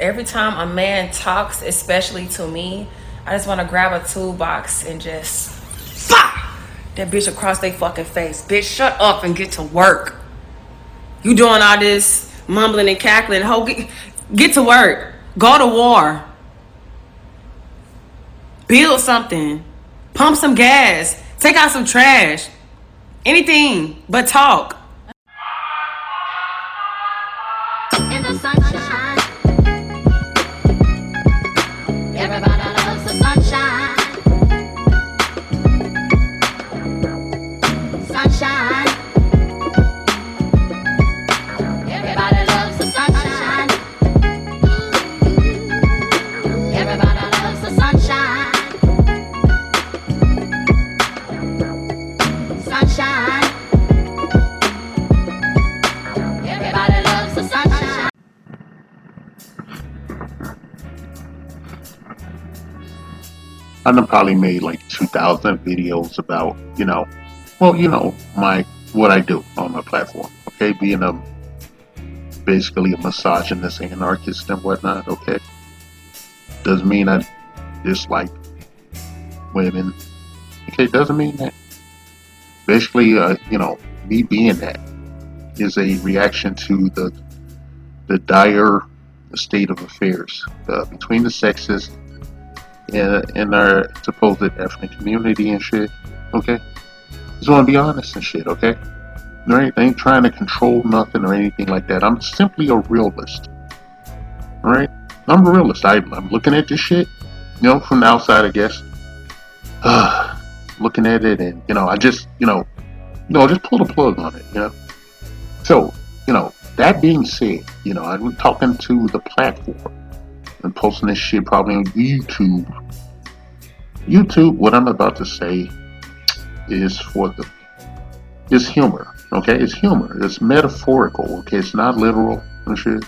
every time a man talks, especially to me, I just want to grab a toolbox and just that bitch across their fucking face. Bitch, shut up and get to work. You doing all this mumbling and cackling. Get to work. Go to war. Build something. Pump some gas. Take out some trash. Anything but talk. In the sunshine. Everybody loves the sunshine. Sunshine. Everybody loves the sunshine. Everybody loves the sunshine. Sunshine. Everybody loves the sunshine. I done probably made like 2,000 videos about, what I do on my platform. Okay, being basically a misogynist, anarchist, and whatnot. Okay, doesn't mean I dislike women. Okay, doesn't mean that. Basically, me being that is a reaction to the dire state of affairs between the sexes in our supposed ethnic community and shit. Okay, just want to be honest and shit. Okay, right? I ain't trying to control nothing or anything like that. I'm simply a realist. All right, I'm a realist. I'm looking at this shit, from the outside, I guess. Looking at it, and I just, just pull the plug on it. So, that being said, I'm talking to the platform and posting this shit probably on YouTube. What I'm about to say is it's humor, okay? It's humor. It's metaphorical, okay? It's not literal and shit.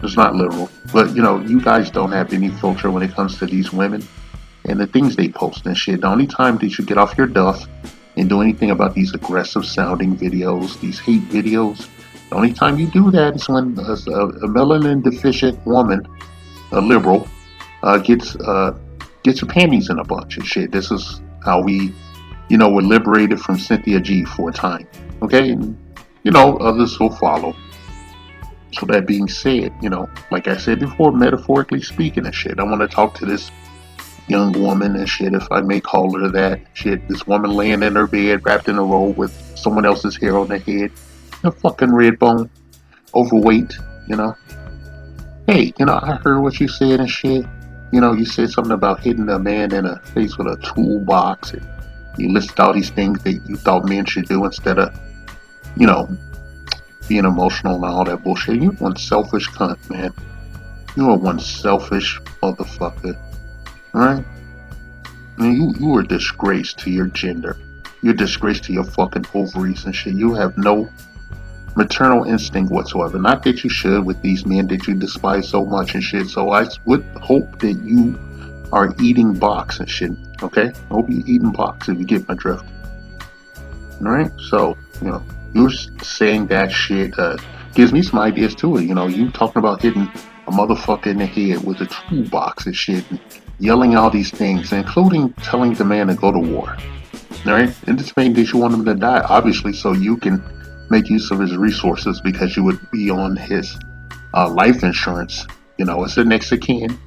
It's not literal. But, you guys don't have any filter when it comes to these women and the things they post and shit. The only time that you get off your duff and do anything about these aggressive sounding videos, these hate videos, the only time you do that is when a melanin deficient woman, a liberal, gets her panties in a bunch and shit. This is how we, were liberated from Cynthia G for a time. Okay? And, others will follow. So that being said, like I said before, metaphorically speaking and shit, I want to talk to this young woman and shit, if I may call her that. Shit, this woman laying in her bed, wrapped in a robe with someone else's hair on her head. A fucking red bone. Overweight, Hey, I heard what you said and shit. You said something about hitting a man in the face with a toolbox. And you listed all these things that you thought men should do instead of, being emotional and all that bullshit. You one selfish cunt, man. You are one selfish motherfucker. Alright? I mean, you are a disgrace to your gender. You're a disgrace to your fucking ovaries and shit. You have no maternal instinct whatsoever. Not that you should with these men that you despise so much and shit. So I would hope that you are eating box and shit. Okay? I hope you're eating box if you get my drift. Alright? So, you're saying that shit gives me some ideas too. You talking about hitting a motherfucker in the head with a toolbox and shit, and yelling all these things, including telling the man to go to war. Alright? And this means that you want him to die, obviously, so you can make use of his resources because you would be on his life insurance. It's a next of kin.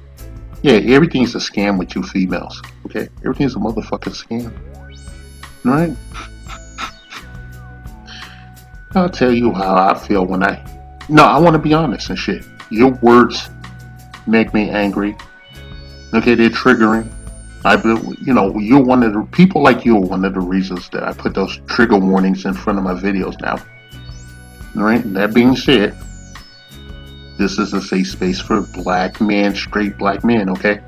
Yeah, everything's a scam with you females. Okay? Everything's a motherfucking scam. Alright? I'll tell you how I feel when I want to be honest and shit. Your words make me angry. Okay, they're triggering. You're one of the people like you are one of the reasons that I put those trigger warnings in front of my videos now. Alright, that being said, this is a safe space for black men, straight black men, okay?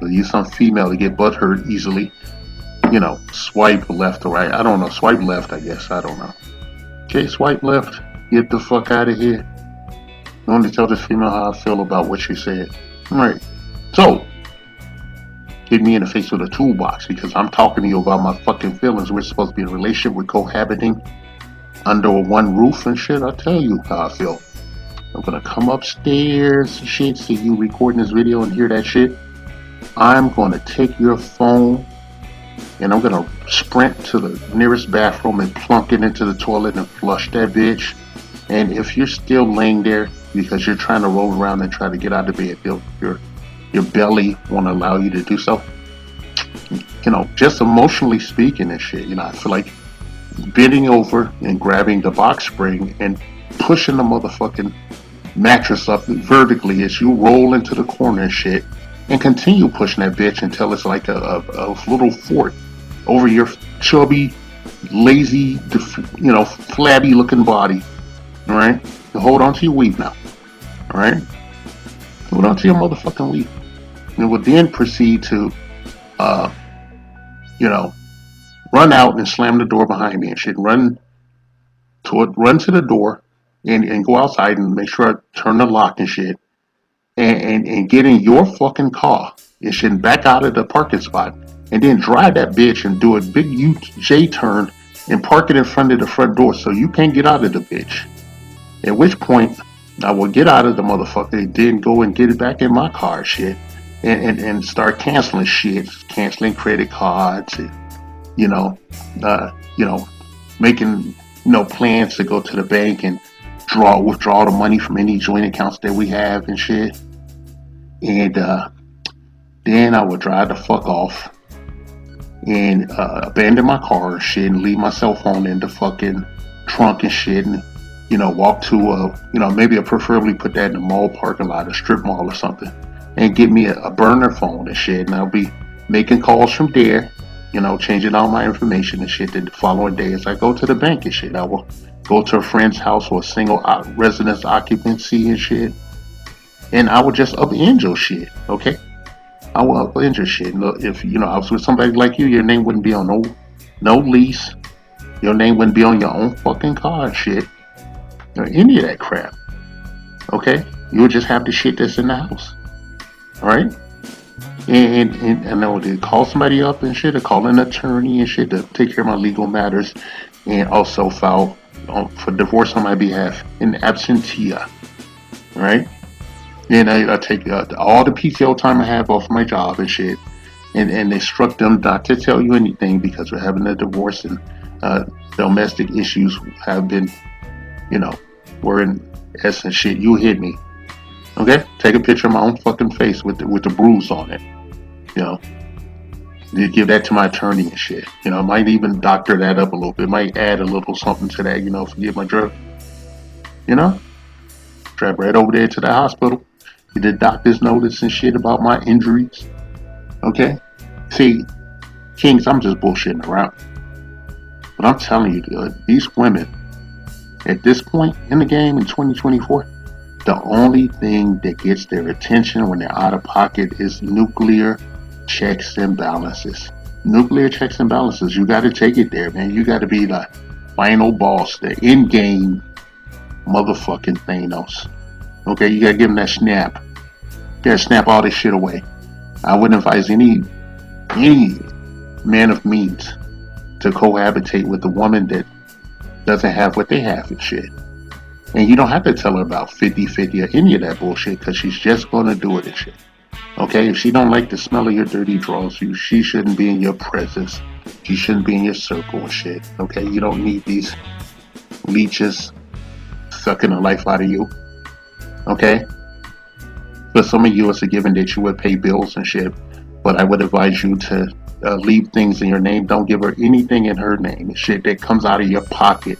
So you're some female to get butt hurt easily. Swipe left or right. I don't know. Swipe left, I guess. I don't know. Okay, swipe left. Get the fuck out of here. I want to tell this female how I feel about what she said. Alright, so hit me in the face with a toolbox because I'm talking to you about my fucking feelings. We're supposed to be in a relationship. We're cohabiting under one roof and shit. I'll tell you how I feel. I'm gonna come upstairs and shit, see you recording this video and hear that shit. I'm gonna take your phone and I'm gonna sprint to the nearest bathroom and plunk it into the toilet and flush that bitch. And if you're still laying there because you're trying to roll around and try to get out of bed, your belly won't allow you to do so. You know, just emotionally speaking and shit, you know, I feel like bending over and grabbing the box spring and pushing the motherfucking mattress up vertically as you roll into the corner and shit, and continue pushing that bitch until it's like a little fort over your chubby, lazy, you know, flabby looking body. All right, so hold on to your weave now. All right, hold on to your motherfucking weave, and will then proceed to, you know, run out and slam the door behind me and shit. Run to the door and go outside and make sure I turn the lock and shit. And get in your fucking car and shit back out of the parking spot. And then drive that bitch and do a big J turn and park it in front of the front door so you can't get out of the bitch. At which point I will get out of the motherfucker and then go and get it back in my car shit. And start canceling shit, canceling credit cards, and, you know, making, you know, plans to go to the bank and withdraw the money from any joint accounts that we have and shit. And then I would drive the fuck off and abandon my car and shit and leave my cell phone in the fucking trunk and shit, and, you know, walk to you know, maybe I preferably put that in a mall parking lot, a strip mall or something, and get me a burner phone and shit, and I'll be making calls from there, you know, changing all my information and shit. Then the following day as I go to the bank and shit, I will go to a friend's house or a single residence occupancy and shit, and I would just upend your shit, okay? I will upend your shit. Look, if, you know, I was with somebody like you, your name wouldn't be on no lease. Your name wouldn't be on your own fucking car and shit, or any of that crap, okay? You would just have the shit that's in the house, all right? And I would call somebody up and shit, or call an attorney and shit to take care of my legal matters, and also file for divorce on my behalf in absentia, right? And I take all the PTO time I have off my job and shit, and instruct them not to tell you anything because we're having a divorce and domestic issues have been, you know, we're in essence shit. You hit me, okay? Take a picture of my own fucking face with the bruise on it, you know. You give that to my attorney and shit. You know, might even doctor that up a little bit. Might add a little something to that, you know, forgive my drug. You know? Drive right over there to the hospital. Get the doctor's notice and shit about my injuries. Okay? See, Kings, I'm just bullshitting around. But I'm telling you, these women, at this point in the game in 2024, the only thing that gets their attention when they're out of pocket is nuclear checks and balances. Nuclear checks and balances. You got to take it there, man. You got to be the final boss, the in-game motherfucking Thanos. Okay, you got to give them that snap. You got to snap all this shit away. I wouldn't advise any man of means to cohabitate with a woman that doesn't have what they have and shit. And you don't have to tell her about 50-50 or any of that bullshit, because she's just going to do it and shit. Okay, if she don't like the smell of your dirty drawers, she shouldn't be in your presence. She shouldn't be in your circle and shit. Okay, you don't need these leeches sucking the life out of you. Okay? For some of you, it's a given that you would pay bills and shit. But I would advise you to leave things in your name. Don't give her anything in her name. Shit that comes out of your pocket,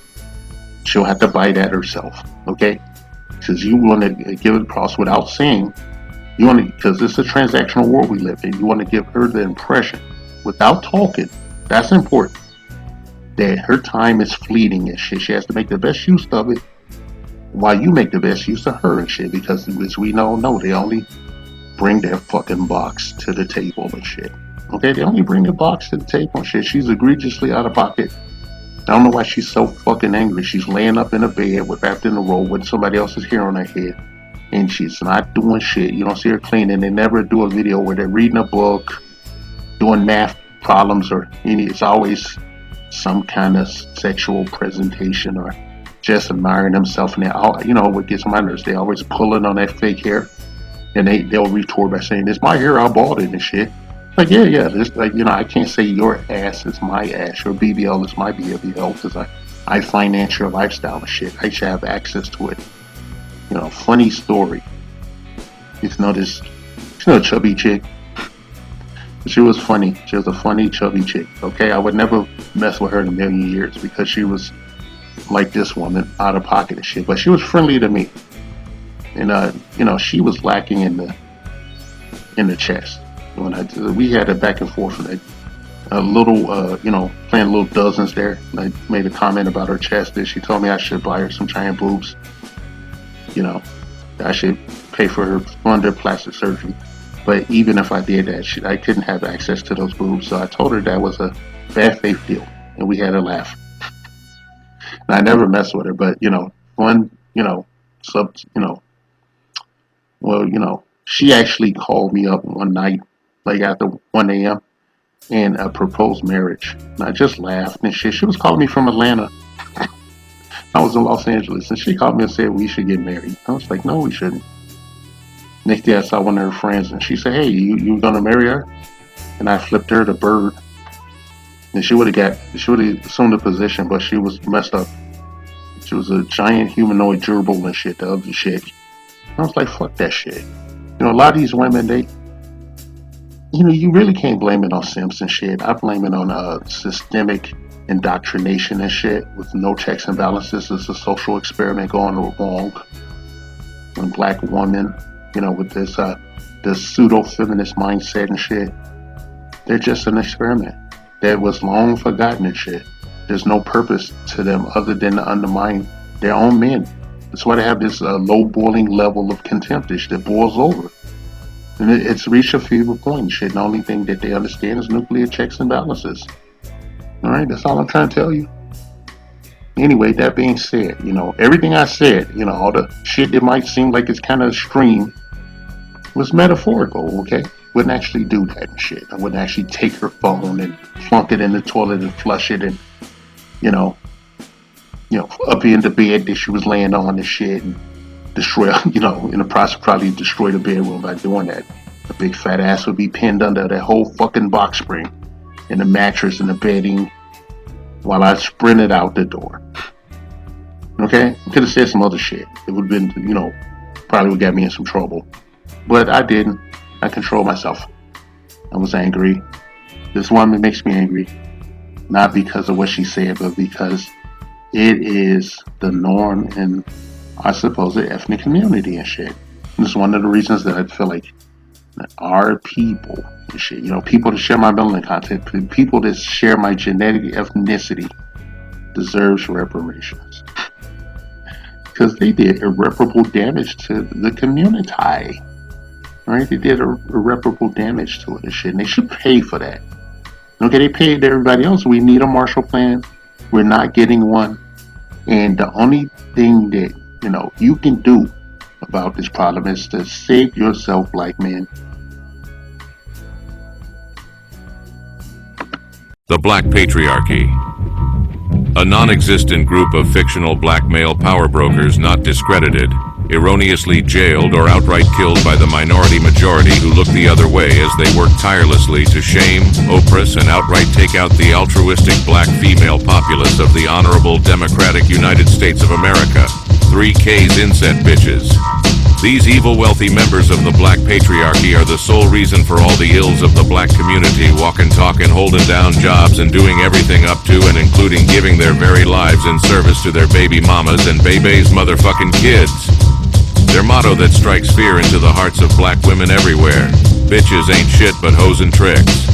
she'll have to buy that herself. Okay? Because you want to give it across without saying. You want to, because it's a transactional world we live in. You want to give her the impression, without talking, that's important, that her time is fleeting and shit. She has to make the best use of it while you make the best use of her and shit. Because as we know, they only bring their fucking box to the table and shit. Okay, they only bring their box to the table and shit. She's egregiously out of pocket. I don't know why she's so fucking angry. She's laying up in a bed wrapped in a robe with somebody else's hair on her head. And she's not doing shit. You don't see her cleaning. They never do a video where they're reading a book, doing math problems or any. It's always some kind of sexual presentation or just admiring themselves, and they all, you know, what gets on my nerves, they always pulling on that fake hair, and they'll retort by saying, "It's my hair, I bought it," and shit. Like, yeah, this, like, you know, I can't say your ass is my ass, your BBL is my BBL, because I finance your lifestyle and shit. I should have access to it. You know, funny story. You know this, you know, chubby chick. She was funny. She was a funny, chubby chick. Okay, I would never mess with her in a million years because she was like this woman, out of pocket and shit. But she was friendly to me, and you know, she was lacking in the chest. When we had a back and forth, and a little, you know, playing little dozens there. And I made a comment about her chest, and she told me I should buy her some giant boobs. You know, I should pay for her under plastic surgery. But even if I did that, I couldn't have access to those boobs. So I told her that was a bad faith deal, and we had a laugh. And I never messed with her, but you know, one, you know, well, you know, she actually called me up one night, like after 1 a.m. and proposed marriage. And I just laughed and shit. She was calling me from Atlanta. I was in Los Angeles, and she called me and said we should get married. I was like, no, we shouldn't. Next day I saw one of her friends, and she said, hey, you gonna marry her? And I flipped her the bird. And she would have assumed the position, but she was messed up. She was a giant humanoid gerbil and shit, the ugly shit. I was like, fuck that shit. You know, a lot of these women, you know, you really can't blame it on simps and shit. I blame it on systemic indoctrination and shit with no checks and balances. It's a social experiment going wrong. When black women, you know, with this pseudo-feminist mindset and shit, they're just an experiment that was long forgotten and shit. There's no purpose to them other than to undermine their own men. That's why they have this low boiling level of contempt that boils over. And it's reached a fever point. Shit, the only thing that they understand is nuclear checks and balances. All right, that's all I'm trying to tell you. Anyway, that being said, you know, everything I said, you know, all the shit that might seem like it's kind of extreme was metaphorical, okay? Wouldn't actually do that and shit. I wouldn't actually take her phone and plunk it in the toilet and flush it and, you know, up in the bed that she was laying on and shit and destroy, you know, in the process probably destroy the bedroom by doing that. A big fat ass would be pinned under that whole fucking box spring and the mattress and the bedding while I sprinted out the door. Okay? I could have said some other shit. It would have been, you know, probably would have got me in some trouble. But I didn't. I controlled myself. I was angry. This woman makes me angry. Not because of what she said, but because it is the norm in, I suppose, the ethnic community and shit. And it's one of the reasons that I feel like our people and shit, you know, people that share my melanin content, people that share my genetic ethnicity deserves reparations. Because they did irreparable damage to the community. Right? They did irreparable damage to it and shit. And they should pay for that. Okay, they paid everybody else. We need a Marshall Plan. We're not getting one. And the only thing that, you know, you can do about this problem is to save yourself, black men. The Black Patriarchy. A non-existent group of fictional black male power brokers not discredited, erroneously jailed or outright killed by the minority majority who look the other way as they work tirelessly to shame, oppress, and outright take out the altruistic black female populace of the honorable democratic United States of America. 3K's inset bitches. These evil wealthy members of the black patriarchy are the sole reason for all the ills of the black community, walking, talking, holding down jobs, and doing everything up to and including giving their very lives in service to their baby mamas and baby's motherfucking kids. Their motto that strikes fear into the hearts of black women everywhere: bitches ain't shit but hoes and tricks.